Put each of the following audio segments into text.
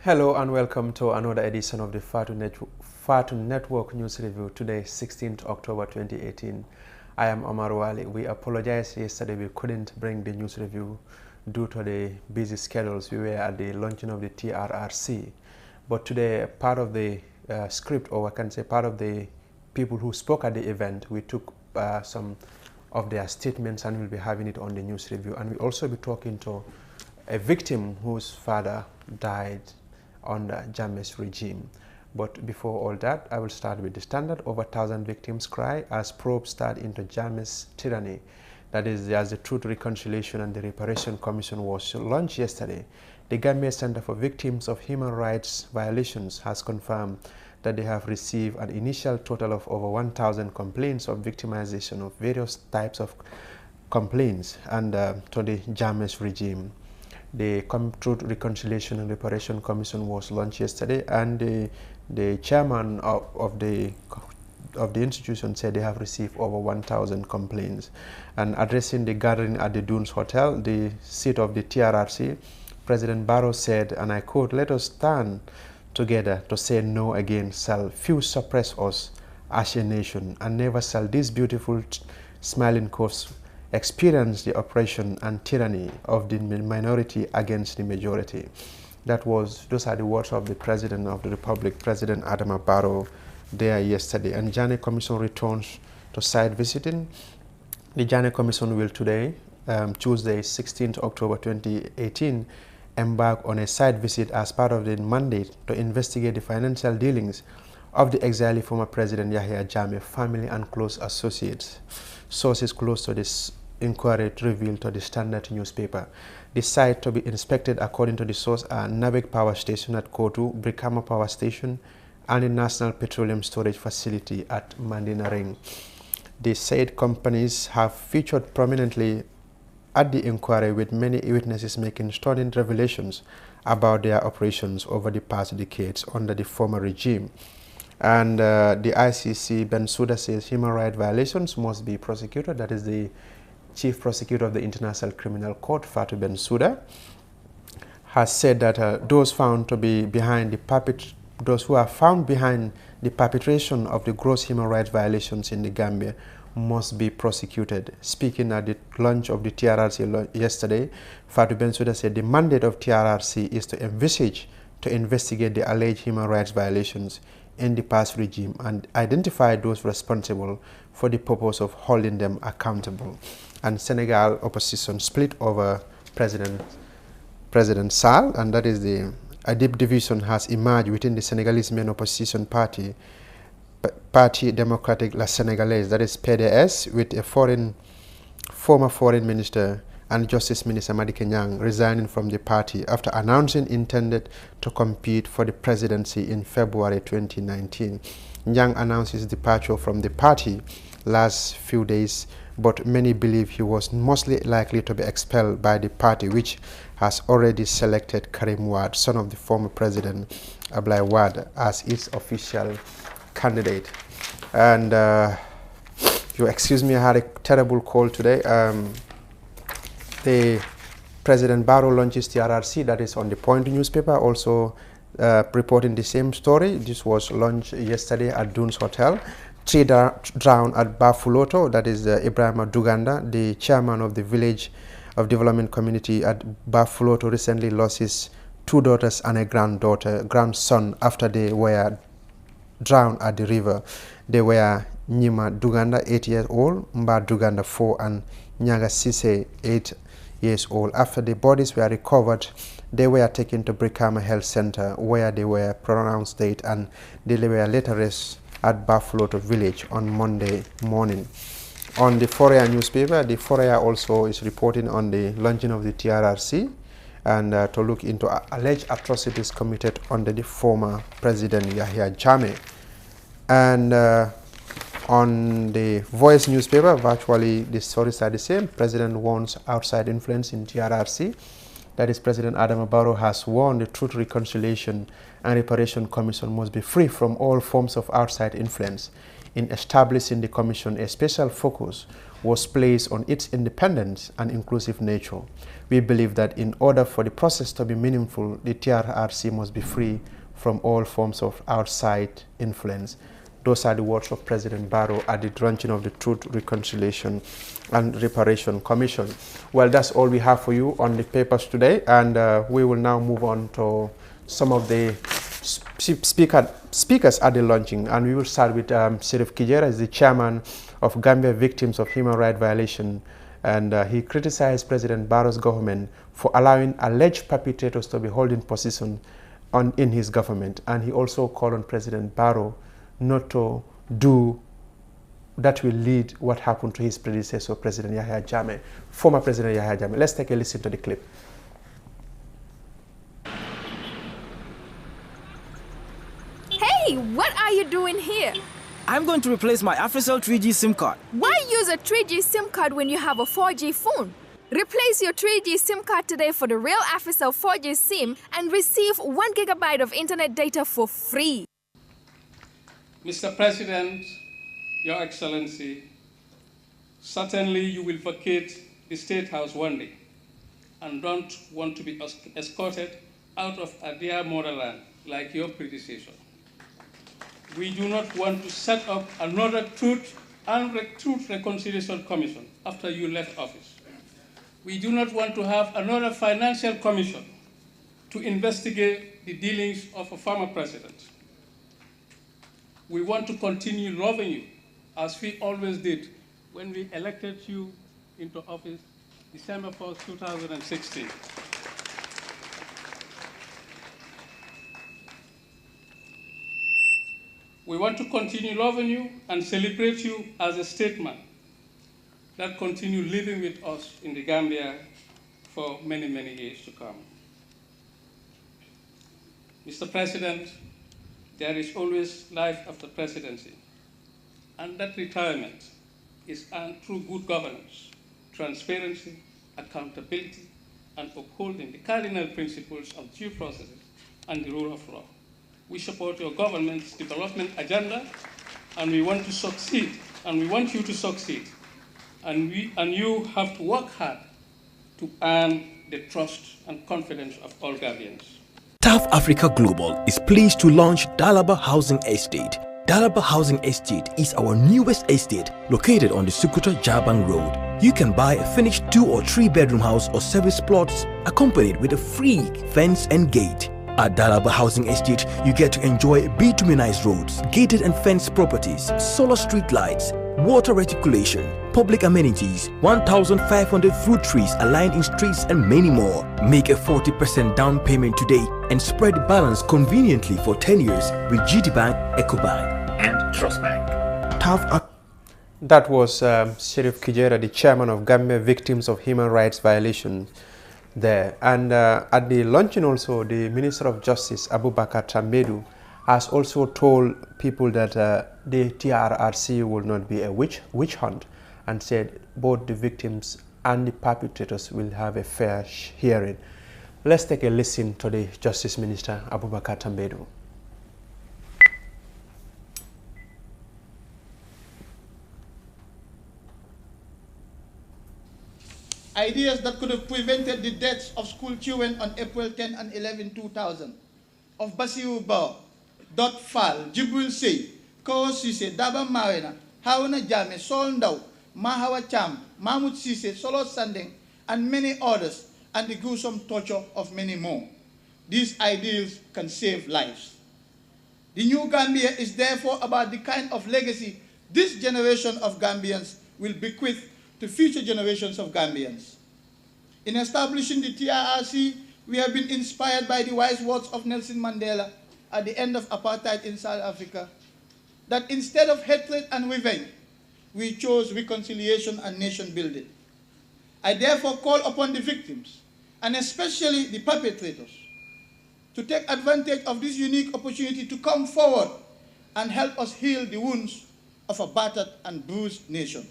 Hello and welcome to another edition of the Fatu Network News Review. Today, 16th October 2018. I am Omar Wali. We apologize yesterday we couldn't bring the news review due to the busy schedules. We were at the launching of the TRRC. But today, part of the script, or I can say part of the people who spoke at the event, we took some of their statements and we'll be having it on the news review. And we'll also be talking to a victim whose father died under Jammeh's regime. But before all that, I will start with the standard. Over 1,000 victims cry as probes start into Jammeh's tyranny. That is, as the Truth, Reconciliation and the Reparation Commission was launched yesterday, the Gambia Center for Victims of Human Rights Violations has confirmed that they have received an initial total of over 1,000 complaints of victimization of various types of complaints under to the Jammeh's regime. The Truth, Reconciliation and Reparation Commission was launched yesterday, and the chairman of the institution said they have received over 1,000 complaints. And addressing the gathering at the Dunes Hotel, the seat of the TRRC, President Barrow said, and I quote, "Let us stand together to say no again. Shall few suppress us as a nation, and never shall this beautiful smiling coast experience the oppression and tyranny of the minority against the majority." Those are the words of the President of the Republic, President Adama Barrow, there yesterday. And Jammeh Commission returns to site visiting. The Jammeh Commission will today, Tuesday, 16th October 2018, embark on a site visit as part of the mandate to investigate the financial dealings of the exiled former President Yahya Jammeh family and close associates. Sources close to this inquiry revealed to the Standard newspaper. The site to be inspected, according to the source, are Nabek Power Station at Kotu, Brikama Power Station, and the National Petroleum Storage Facility at Mandina Ring. The said companies have featured prominently at the inquiry, with many witnesses making stunning revelations about their operations over the past decades under the former regime. And the ICC, Bensouda, says human rights violations must be prosecuted. That is the Chief Prosecutor of the International Criminal Court, Fatou Bensouda, has said that those who are found behind the perpetration of the gross human rights violations in the Gambia must be prosecuted. Speaking at the launch of the TRRC yesterday, Fatou Bensouda said the mandate of TRRC is to investigate the alleged human rights violations in the past regime and identify those responsible for the purpose of holding them accountable. And Senegal opposition split over President Sall, and that is a deep division has emerged within the Senegalese main opposition party, Parti Democratique La Sénégalaise, that is PDS, with a former foreign minister and Justice Minister Madické Niang resigning from the party after announcing intended to compete for the presidency in February 2019. Niang announced his departure from the party last few days, but many believe he was mostly likely to be expelled by the party, which has already selected Karim Wade, son of the former president Ablaye Wade, as its official candidate. And you excuse me, I had a terrible cold today. The President Barrow launches TRRC, that is on the Point newspaper, also reporting the same story. This was launched yesterday at Dunes Hotel. 3 drowned at Bafuloto, that is Ibrahima Duganda, the chairman of the Village of Development Community at Bafuloto, recently lost his 2 daughters and a grandson after they were drowned at the river. They were Nyima Duganda, 8 years old, Mba Duganda, 4, and Nyaga Sise, 8 years old. After the bodies were recovered, they were taken to Brikama Health Center, where they were pronounced dead, and they were later rescued at Bafuloto village on Monday morning. On the Foria newspaper, the Foria also is reporting on the launching of the TRRC and to look into alleged atrocities committed under the former President Yahya Jammeh. And on the Voice newspaper, virtually the stories are the same. President warns outside influence in TRRC. That is, President Adama Barrow has warned the Truth, Reconciliation and Reparation Commission must be free from all forms of outside influence. In establishing the commission, a special focus was placed on its independence and inclusive nature. We believe that in order for the process to be meaningful, the TRRC must be free from all forms of outside influence. Those are the words of President Barrow at the launching of the Truth, Reconciliation and Reparation Commission. Well, that's all we have for you on the papers today, and we will now move on to some of the speakers at the launching, and we will start with Sheriff Kijera, as the chairman of Gambia Victims of Human Rights Violation, and he criticized President Barrow's government for allowing alleged perpetrators to be holding position in his government, and he also called on President Barrow not to do that will lead what happened to his predecessor, President Yahya Jammeh, former President Yahya Jammeh. Let's take a listen to the clip. Hey, what are you doing here? I'm going to replace my AfriCell 3G SIM card. Why use a 3G SIM card when you have a 4G phone? Replace your 3G SIM card today for the real AfriCell 4G SIM and receive 1 GB of internet data for free. Mr. President, Your Excellency, certainly you will vacate the State House one day and don't want to be escorted out of a dear motherland like your predecessor. We do not want to set up another Truth and Reconciliation Commission after you left office. We do not want to have another financial commission to investigate the dealings of a former president. We want to continue loving you as we always did when we elected you into office December 1st, 2016. We want to continue loving you and celebrate you as a statesman that continue living with us in the Gambia for many, many years to come. Mr. President, there is always life after presidency, and that retirement is earned through good governance, transparency, accountability, and upholding the cardinal principles of due process and the rule of law. We support your government's development agenda, and we want to succeed, and we want you to succeed. And you have to work hard to earn the trust and confidence of all Gambians. TAF Africa Global is pleased to launch Dalaba Housing Estate. Dalaba Housing Estate is our newest estate located on the Sukuta Jabang Road. You can buy a finished 2 or 3 bedroom house or service plots accompanied with a free fence and gate. At Dalaba Housing Estate, you get to enjoy bituminized roads, gated and fenced properties, solar street lights, water reticulation, public amenities, 1,500 fruit trees aligned in streets, and many more. Make a 40% down payment today and spread the balance conveniently for 10 years with GT Bank, EcoBank, and Trust Bank. That was Sheriff Kijera, the chairman of Gambia Victims of Human Rights Violation there. And at the launching also, the Minister of Justice, Abubakar Tambedu, has also told people that the TRRC will not be a witch hunt, and said both the victims and the perpetrators will have a fair hearing. Let's take a listen to the Justice Minister, Abubakar Tambedu. Ideas that could have prevented the deaths of school children on April 10 and 11, 2000, of Basiru Ba, Dot Fall, Jibril Sey, Koro Sise, Daba Marina, Haruna Jame, Sol Ndaw, Mahawa Cham, Mahmoud Sise, Solo Sandeng, and many others, and the gruesome torture of many more. These ideals can save lives. The new Gambia is therefore about the kind of legacy this generation of Gambians will bequeath to future generations of Gambians. In establishing the TRRC, we have been inspired by the wise words of Nelson Mandela at the end of apartheid in South Africa, that instead of hatred and revenge, we chose reconciliation and nation building. I therefore call upon the victims, and especially the perpetrators, to take advantage of this unique opportunity to come forward and help us heal the wounds of a battered and bruised nation.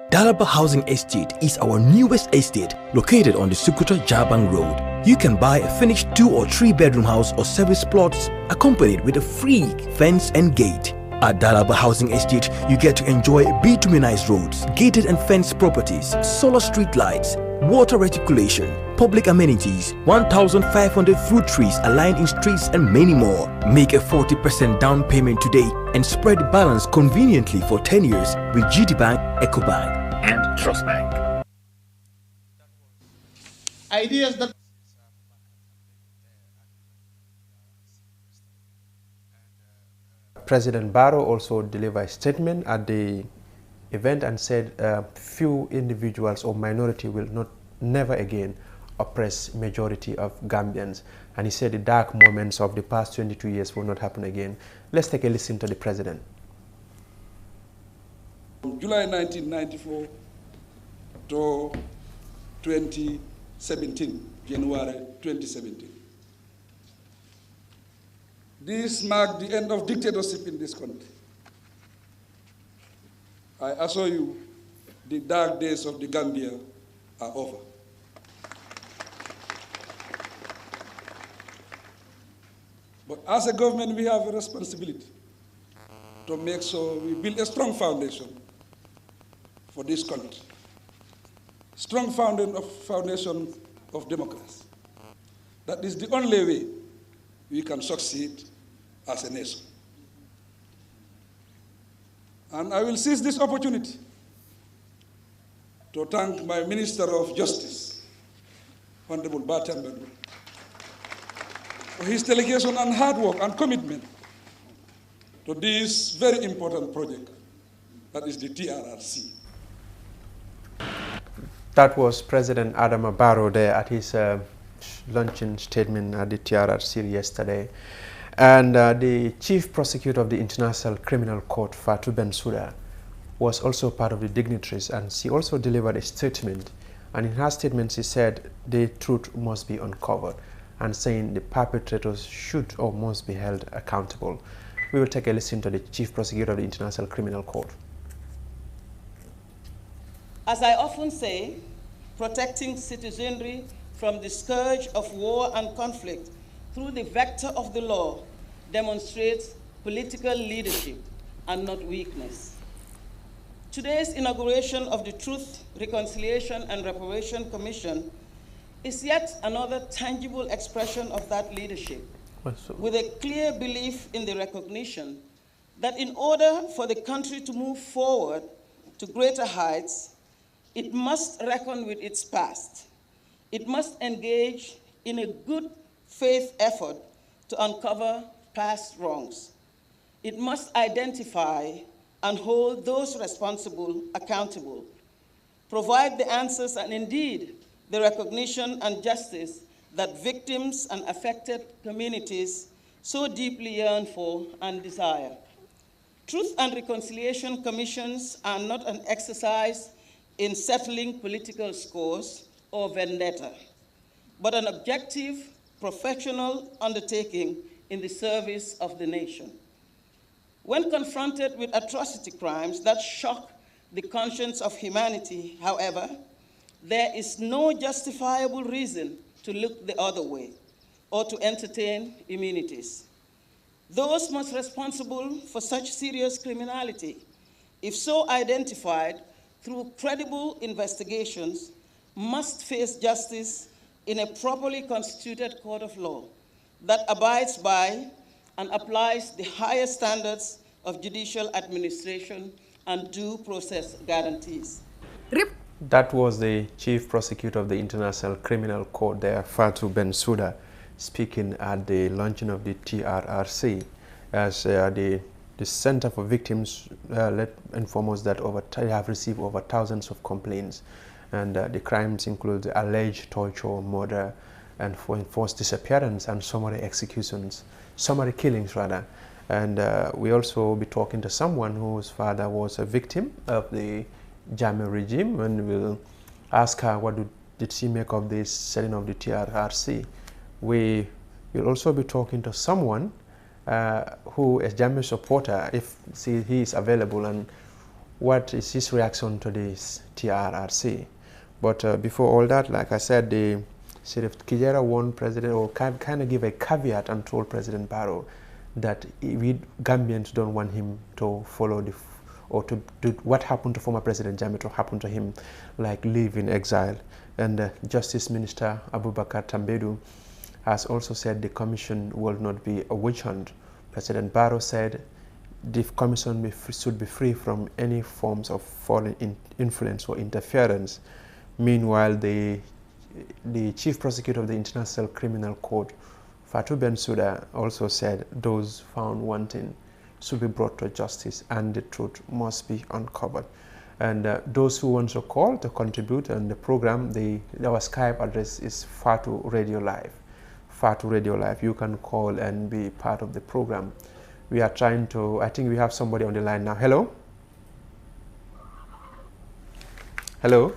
Dalaba Housing Estate is our newest estate located on the Sukuta Jabang Road. You can buy a finished 2 or 3 bedroom house or service plots accompanied with a free fence and gate. At Dalaba Housing Estate, you get to enjoy bituminized roads, gated and fenced properties, solar street lights, water reticulation, public amenities, 1,500 fruit trees aligned in streets and many more. Make a 40% down payment today and spread the balance conveniently for 10 years with GTBank, EcoBank and Trust Bank. Ideas that President Barrow also delivered a statement at the event and said few individuals or minority will never again oppress majority of Gambians. And he said the dark moments of the past 22 years will not happen again. Let's take a listen to the president. From July 1994 to 2017, January 2017. This marked the end of dictatorship in this country. I assure you, the dark days of the Gambia are over. But as a government, we have a responsibility to make sure we build a strong foundation for this country. Strong foundation of democracy. That is the only way we can succeed as a nation. And I will seize this opportunity to thank my Minister of Justice, Honorable Batambedu, for his delegation and hard work and commitment to this very important project, that is the TRRC. That was President Adama Barrow there at his launching statement at the TRRC yesterday. And the Chief Prosecutor of the International Criminal Court, Fatou Bensouda, was also part of the dignitaries, and she also delivered a statement. And in her statement, she said the truth must be uncovered, and saying the perpetrators should or must be held accountable. We will take a listen to the Chief Prosecutor of the International Criminal Court. As I often say, protecting citizenry from the scourge of war and conflict through the vector of the law demonstrates political leadership and not weakness. Today's inauguration of the Truth, Reconciliation and Reparation Commission is yet another tangible expression of that leadership, with a clear belief in the recognition that in order for the country to move forward to greater heights, it must reckon with its past. It must engage in a good faith effort to uncover past wrongs. It must identify and hold those responsible accountable, provide the answers and indeed the recognition and justice that victims and affected communities so deeply yearn for and desire. Truth and Reconciliation Commissions are not an exercise in settling political scores or vendetta, but an objective, professional undertaking in the service of the nation. When confronted with atrocity crimes that shock the conscience of humanity, however, there is no justifiable reason to look the other way or to entertain immunities. Those most responsible for such serious criminality, if so identified through credible investigations, must face justice in a properly constituted court of law that abides by and applies the highest standards of judicial administration and due process guarantees. That was the Chief Prosecutor of the International Criminal Court there, Fatou Bensouda, speaking at the launching of the TRRC. As the Center for Victims let inform us that they have received over thousands of complaints, and the crimes include alleged torture, murder, and enforced disappearance and summary executions, summary killings rather. And we also be talking to someone whose father was a victim of the Jammeh regime, and we'll ask her what did she make of this setting of the TRRC. We will also be talking to someone who is Jammeh supporter, if he is available, and what is his reaction to this TRRC. But before all that, like I said, the Sheriff Kijera warned President, or kind of give a caveat and told President Barrow that we Gambians don't want him to follow or to do what happened to former President Jammeh to happen to him, like live in exile. And Justice Minister Abubakar Tambadou has also said the commission will not be a witch hunt. President Barrow said the commission should be free from any forms of foreign influence or interference. Meanwhile, the chief prosecutor of the International Criminal Court, Fatou Bensouda, also said those found wanting should be brought to justice and the truth must be uncovered. And those who want to call to contribute on the program, our Skype address is Fatou Radio Live. Fatou Radio Live. You can call and be part of the program. We are trying to, I think we have somebody on the line now. Hello? Hello?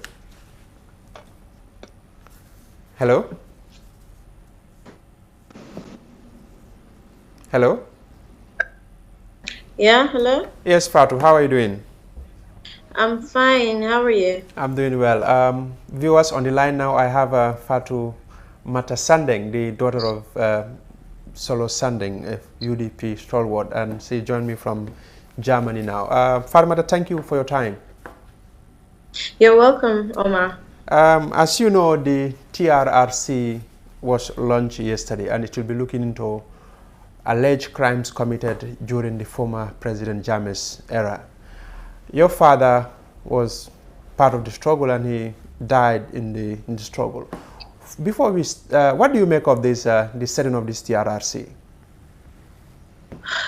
Hello? Hello? Yeah, hello? Yes, Fatou, how are you doing? I'm fine, how are you? I'm doing well. Viewers on the line now, I have Fatou Mata Sandeng, the daughter of Solo Sandeng, UDP stalwart, and she joined me from Germany now. Fatou Mata, thank you for your time. You're welcome, Omar. As you know, the TRRC was launched yesterday, and it will be looking into alleged crimes committed during the former President Jammeh's era. Your father was part of the struggle, and he died in the struggle. Before we, what do you make of this, the setting of this TRRC?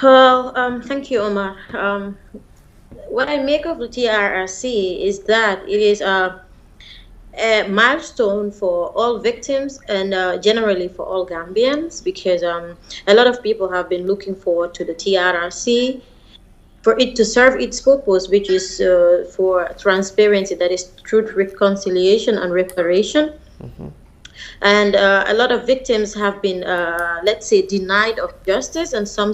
Well, thank you, Omar. What I make of the TRRC is that it is a milestone for all victims and generally for all Gambians, because a lot of people have been looking forward to the TRRC for it to serve its purpose, which is for transparency, that is truth, reconciliation, and reparation. Mm-hmm. And a lot of victims have been, let's say, denied of justice, and some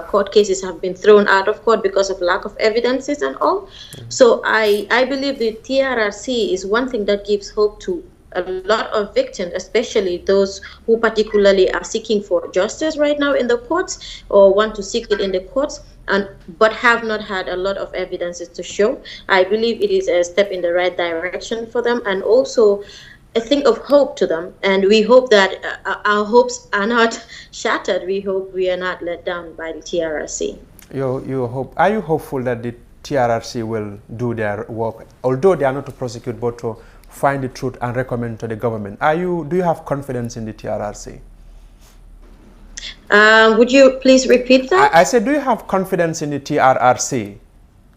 court cases have been thrown out of court because of lack of evidences and all. Mm-hmm. So I believe the TRRC is one thing that gives hope to a lot of victims, especially those who particularly are seeking for justice right now in the courts or want to seek it in the courts, but have not had a lot of evidences to show. I believe it is a step in the right direction for them, and also a thing of hope to them. And we hope that our hopes are not shattered. We hope we are not let down by the TRRC. Are you hopeful that the TRRC will do their work, although they are not to prosecute, but to find the truth and recommend to the government? Do you have confidence in the TRRC? Would you please repeat that? I said, do you have confidence in the TRRC?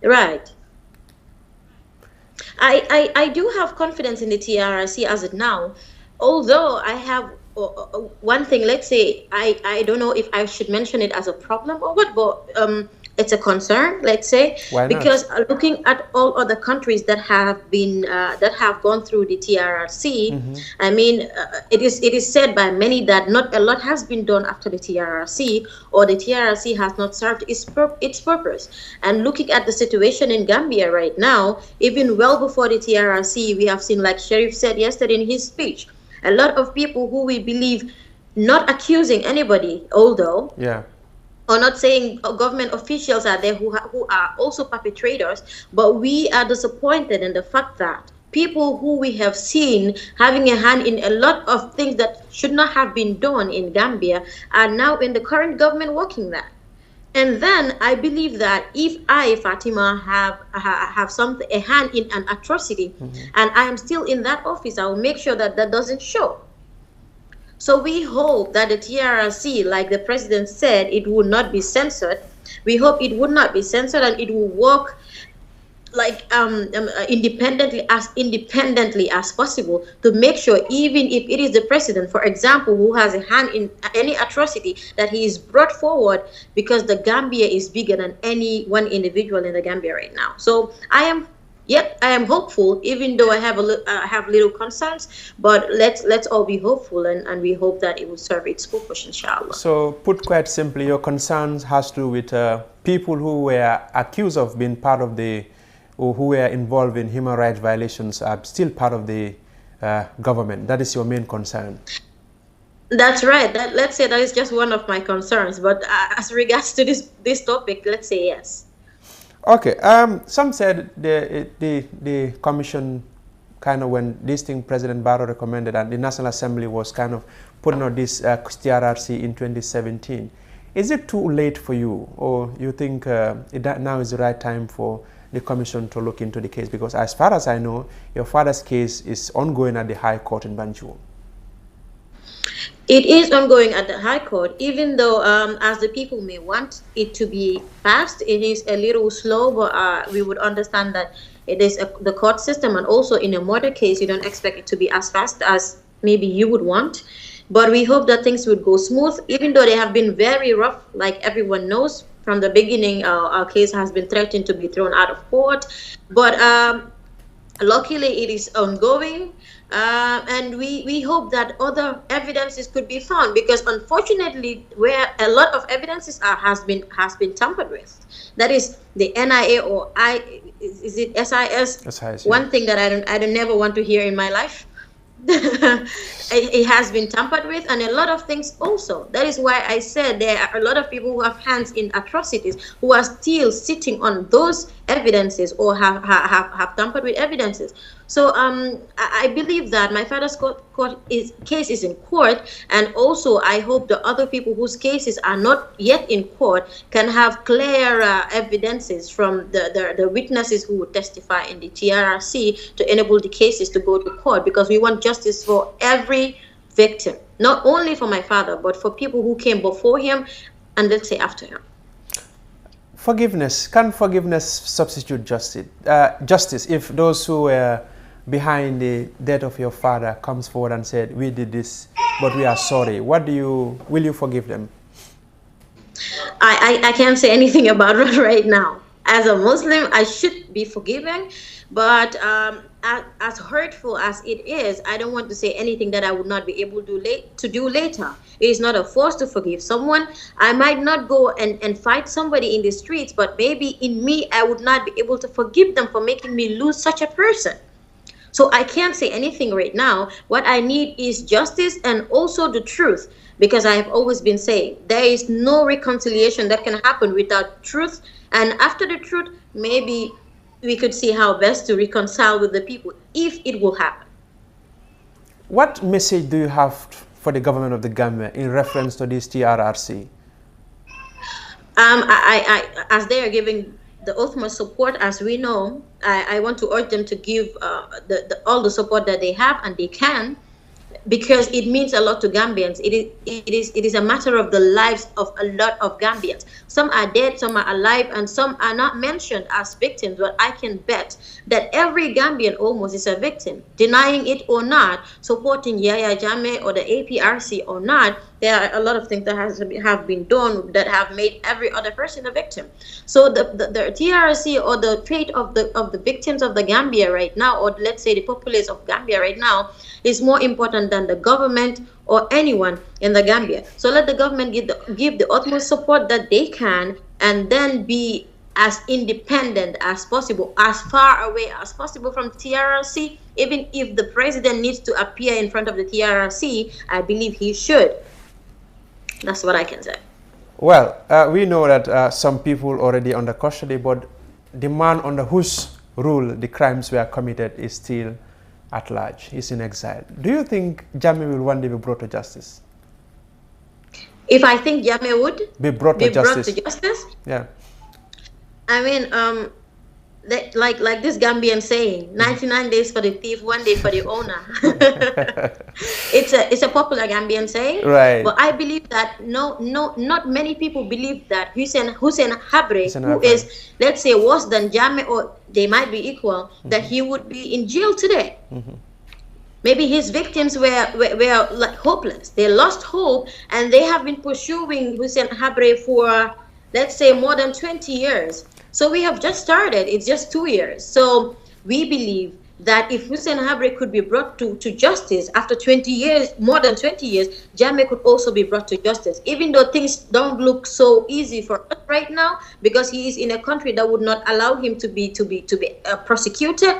Right. I do have confidence in the TRRC as of now, although I have one thing. Let's say I don't know if I should mention it as a problem or what, but it's a concern, let's say. Why not? Because looking at all other countries that have been that have gone through the TRRC, mm-hmm. I mean, it is said by many that not a lot has been done after the TRRC, or the TRRC has not served its purpose. And looking at the situation in Gambia right now, even well before the TRRC, we have seen, like Sheriff said yesterday in his speech, a lot of people who we believe, not accusing anybody, although, yeah, or not saying government officials are there who are also perpetrators, but we are disappointed in the fact that people who we have seen having a hand in a lot of things that should not have been done in Gambia are now in the current government working that. And then I believe that if I, Fatima, have a hand in an atrocity, mm-hmm. and I am still in that office, I will make sure that that doesn't show. So we hope that the TRRC, like the president said, it would not be censored. We hope it would not be censored, and it will work like independently as possible to make sure, even if it is the president, for example, who has a hand in any atrocity, that he is brought forward, because the Gambia is bigger than any one individual in the Gambia right now. So I am hopeful, even though I have little concerns, but let's all be hopeful, and we hope that it will serve its purpose, inshallah. So, put quite simply, your concerns has to do with people who were accused of being part of the, or who were involved in human rights violations, are still part of the government. That is your main concern. That's right. Let's say that is just one of my concerns. But as regards to this topic, let's say yes. Okay. Some said the commission kind of, when this thing President Barrow recommended and the National Assembly was kind of putting out this TRRC in 2017. Is it too late for you, or you think now is the right time for the commission to look into the case? Because as far as I know, your father's case is ongoing at the High Court in Banjul. It is ongoing at the High Court, even though, as the people may want it to be fast, it is a little slow, but we would understand that it is the court system, and also in a murder case, you don't expect it to be as fast as maybe you would want. But we hope that things would go smooth, even though they have been very rough, like everyone knows. From the beginning, our case has been threatened to be thrown out of court. But luckily, it is ongoing. And we hope that other evidences could be found, because unfortunately, where a lot of evidences has been tampered with, that is the NIA or is it SIS? SIS, one thing that I don't never want to hear in my life. It has been tampered with, and a lot of things also. That is why I said there are a lot of people who have hands in atrocities who are still sitting on those evidences or have tampered with evidences. So I believe that my father's case is in court, and also I hope the other people whose cases are not yet in court can have clear evidences from the witnesses who would testify in the TRRC to enable the cases to go to court, because we want justice for every victim, not only for my father, but for people who came before him and let's say after him. Forgiveness. Can forgiveness substitute justice? Justice, if those who were behind the death of your father comes forward and said, we did this, but we are sorry, will you forgive them? I can't say anything about it right now. As a Muslim, I should be forgiving, but as hurtful as it is, I don't want to say anything that I would not be able to do later. It is not a force to forgive someone. I might not go and fight somebody in the streets, but maybe in me, I would not be able to forgive them for making me lose such a person. So I can't say anything right now. What I need is justice and also the truth, because I have always been saying there is no reconciliation that can happen without truth. And after the truth, maybe we could see how best to reconcile with the people, if it will happen. What message do you have for the government of the Gambia in reference to this TRRC? As they are giving the utmost support, as we know, I want to urge them to give all the support that they have and they can, because it means a lot to Gambians. It is a matter of the lives of a lot of Gambians. Some are dead, some are alive, and some are not mentioned as victims. But I can bet that every Gambian almost is a victim, denying it or not, supporting Yahya Jammeh or the APRC or not. There are a lot of things that have been done that have made every other person a victim. So the TRC or the fate of the victims of the Gambia right now, or let's say the populace of Gambia right now, is more important than the government or anyone in the Gambia. So let the government give the utmost support that they can, and then be as independent as possible, as far away as possible from TRRC. Even if the president needs to appear in front of the TRRC, I believe he should. That's what I can say. Well, we know that some people already under custody, but the man under whose rule the crimes were committed is still at large. He's in exile. Do you think Jammeh will one day be brought to justice? If I think Jammeh would be brought to justice? Yeah. I mean, like this Gambian saying, 99 days for the thief, 1 day for the owner. It's a popular Gambian saying, right? But I believe that not many people believe that Hussein Habre, who is, let's say, worse than Jammeh, or they might be equal, that he would be in jail today. Maybe his victims were like hopeless. They lost hope, and they have been pursuing Hussein Habre for, let's say, more than 20 years. So we have just started. It's just 2 years. So we believe that if Hussein Habre could be brought to justice after 20 years, more than 20 years, Jammeh could also be brought to justice. Even though things don't look so easy for us right now, because he is in a country that would not allow him to be prosecuted.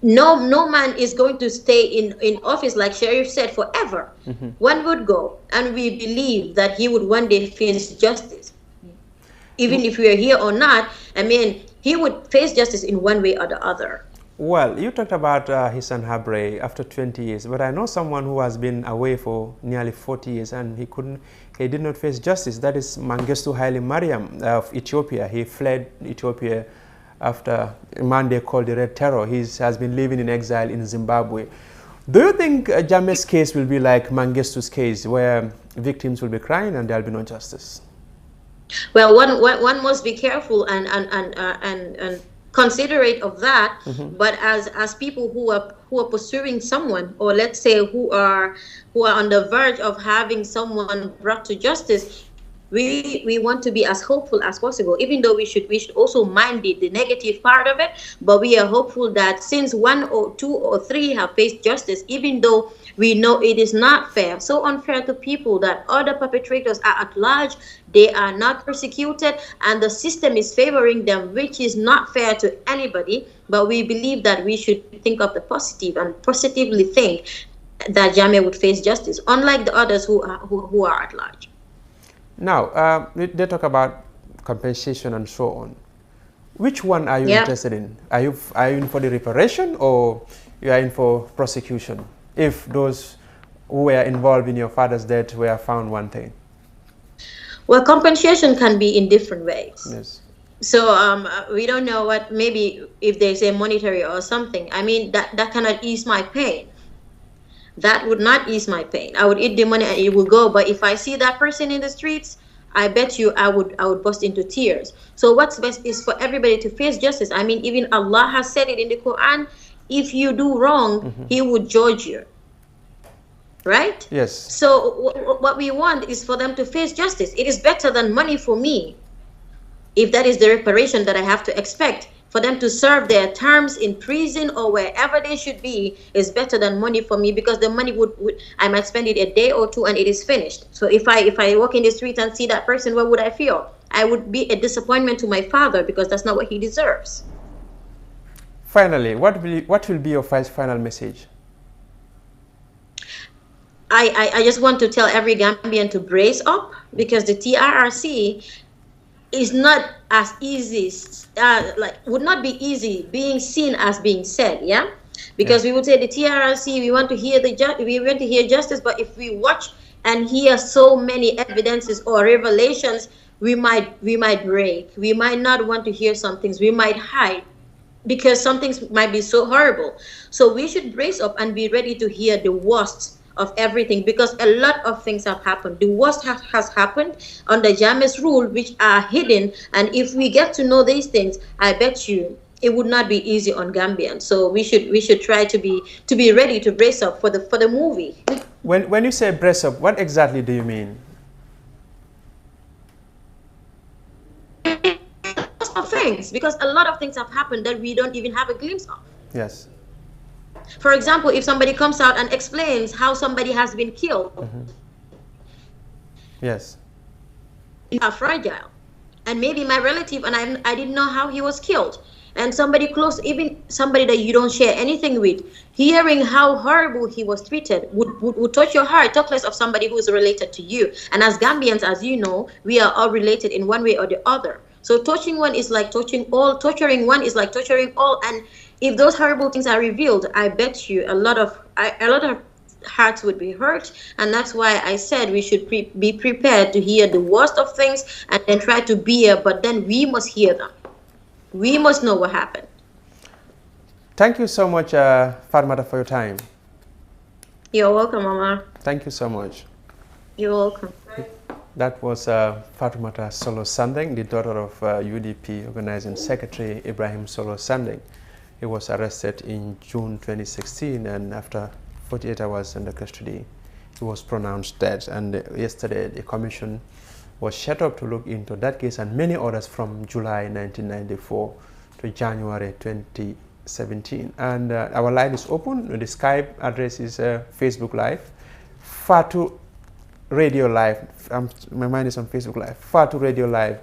no man is going to stay in office, like Sheriff said, forever. One would go, and we believe that he would one day face justice. Even if we are here or not, I mean, he would face justice in one way or the other. Well, you talked about Hissan Habre after 20 years, but I know someone who has been away for nearly 40 years and he did not face justice. That is Mengistu Haile Mariam of Ethiopia. He fled Ethiopia after a man they called the Red Terror. He has been living in exile in Zimbabwe. Do you think Jammeh's case will be like Mengistu's case, where victims will be crying and there will be no justice? Well, one must be careful and considerate of that. But as people who are pursuing someone, or let's say who are on the verge of having someone brought to justice, we want to be as hopeful as possible, even though we should also mind the negative part of it. But we are hopeful that since 1 or 2 or 3 have faced justice, even though we know it is not fair, so unfair to people, that other perpetrators are at large, they are not persecuted, and the system is favoring them, which is not fair to anybody. But we believe that we should think of the positive and positively think that Jammeh would face justice, unlike the others who are at large. Now, they talk about compensation and so on. Which one are you interested in? Are you in for the reparation, or you are in for prosecution, if those who were involved in your father's death were found wanting? Well, compensation can be in different ways. Yes. So we don't know what, maybe if there's a monetary or something. I mean, that cannot ease my pain. That would not ease my pain. I would eat the money and it would go. But if I see that person in the streets, I bet you I would burst into tears. So what's best is for everybody to face justice. I mean, even Allah has said it in the Quran, if you do wrong, He would judge you. Right? Yes. So what we want is for them to face justice. It is better than money for me, if that is the reparation that I have to expect. For them to serve their terms in prison or wherever they should be is better than money for me, because the money I might spend it a day or two and it is finished. So if I walk in the street and see that person, what would I feel? I would be a disappointment to my father, because that's not what he deserves. Finally, what will be your final message? I just want to tell every Gambian to brace up, because the TRRC is not as easy, would not be easy being seen as being said, because we would say the TRRC, we want to hear justice, but if we watch and hear so many evidences or revelations, we might break. We might not want to hear some things. We might hide, because some things might be so horrible. So we should brace up and be ready to hear the worst of everything, because a lot of things have happened. The worst has happened under Jammeh's rule, which are hidden, and if we get to know these things, I bet you it would not be easy on Gambians. So we should try to be ready to brace up for the movie. When you say brace up, what exactly do you mean? Of things, because a lot of things have happened that we don't even have a glimpse of. Yes. For example, if somebody comes out and explains how somebody has been killed, yes, you are fragile, and maybe my relative and I didn't know how he was killed, and somebody close, even somebody that you don't share anything with, hearing how horrible he was treated would touch your heart, talk less of somebody who is related to you. And as Gambians, as you know, we are all related in one way or the other. So touching one is like touching all, torturing one is like torturing all. And if those horrible things are revealed, I bet you a lot of hearts would be hurt. And that's why I said we should be prepared to hear the worst of things and then try to bear, but then we must hear them. We must know what happened. Thank you so much, Fatoumata, for your time. You're welcome, Mama. Thank you so much. You're welcome. That was Fatoumata Solo Sandeng, the daughter of UDP Organizing Secretary Ibrahim Solo Sandeng. He was arrested in June 2016, and after 48 hours under custody, he was pronounced dead. And yesterday, the commission was set up to look into that case and many others from July 1994 to January 2017. And our line is open. The Skype address is Facebook Live, Fatu Radio Live. My mind is on Facebook Live, Fatu Radio Live.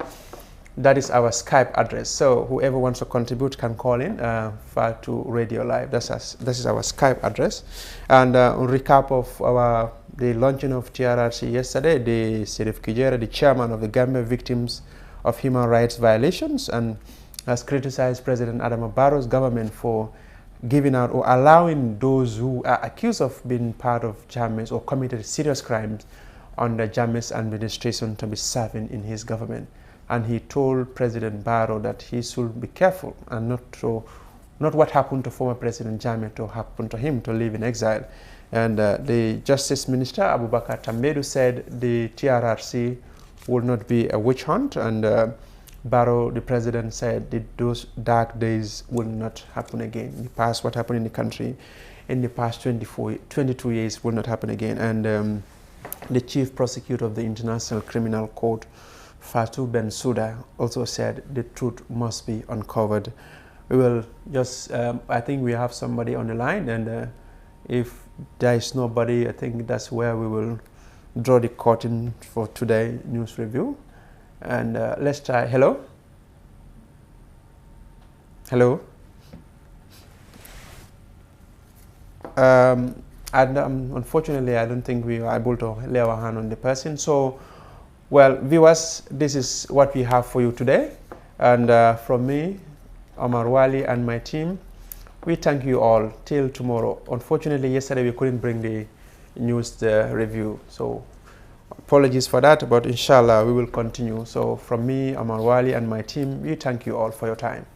that is our Skype address. So whoever wants to contribute can call in Fatu Radio Live. This is our Skype address. And on recap of the launching of TRRC yesterday, the Sheriff Kijera, the chairman of the Gambia Victims of Human Rights Violations, and has criticized President Adama Barrow's government for giving out or allowing those who are accused of being part of Jammeh's or committed serious crimes under Jammeh's administration to be serving in his government. And he told President Barrow that he should be careful and not what happened to former President Jammeh to happen to him, to live in exile. And the Justice Minister, Abubakar Tambedu, said the TRRC will not be a witch hunt, and Barrow, the president, said that those dark days will not happen again. In the past, what happened in the country in the past 22 years will not happen again. And the chief prosecutor of the International Criminal Court, Fatou Bensouda, also said the truth must be uncovered. We will just, I think we have somebody on the line, and if there is nobody, I think that's where we will draw the curtain for today's news review. And let's try. Hello? Hello? And unfortunately, I don't think we are able to lay our hand on the person. So, well, viewers, this is what we have for you today. And from me, Omar Wali, and my team, we thank you all till tomorrow. Unfortunately, yesterday we couldn't bring the news review. So, apologies for that, but inshallah, we will continue. So, from me, Omar Wali, and my team, we thank you all for your time.